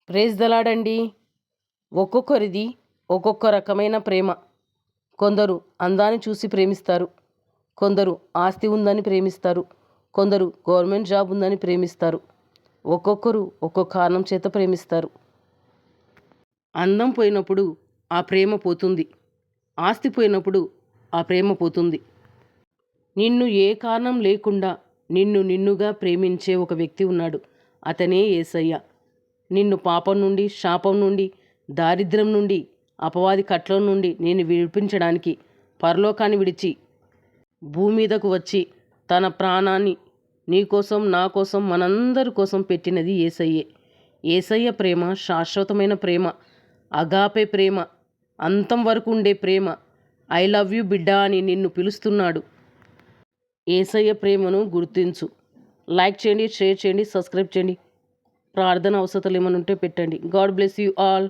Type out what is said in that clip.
Praise the lord అండి. ఒక్కొక్కరిది ఒక్కొక్క రకమైన ప్రేమ. కొందరు అందాన్ని చూసి ప్రేమిస్తారు, కొందరు ఆస్తి ఉందని ప్రేమిస్తారు, కొందరు గవర్నమెంట్ జాబ్ ఉందని ప్రేమిస్తారు. ఒక్కొక్కరు ఒక్కొక్క కారణం చేత ప్రేమిస్తారు. అందం పోయినప్పుడు ఆ ప్రేమ పోతుంది, ఆస్తి పోయినప్పుడు ఆ ప్రేమ పోతుంది. నిన్ను ఏ కారణం లేకుండా నిన్నుగా ప్రేమించే ఒక వ్యక్తి ఉన్నాడు. అతనే యేసయ్య. నిన్ను పాపం నుండి, శాపం నుండి, దారిద్ర్యం నుండి, అపవాది కట్ల నుండి నేను విడిపించడానికి పరలోకాన్ని విడిచి భూమి మీదకు వచ్చి తన ప్రాణాన్ని నీకోసం, నా కోసం, మనందరి కోసం పెట్టినది యేసయ్యే. యేసయ్య ప్రేమ శాశ్వతమైన ప్రేమ, అగాపే ప్రేమ, అంతం వరకు ఉండే ప్రేమ. ఐ లవ్ యూ బిడ్డా అని నిన్ను పిలుస్తున్నాడు. యేసయ్య ప్రేమను గుర్తించు. లైక్ చేయండి, షేర్ చేయండి, సబ్స్క్రైబ్ చేయండి. ప్రార్థన అవసరాలు ఏమైనా ఉంటే పెట్టండి. God bless you all.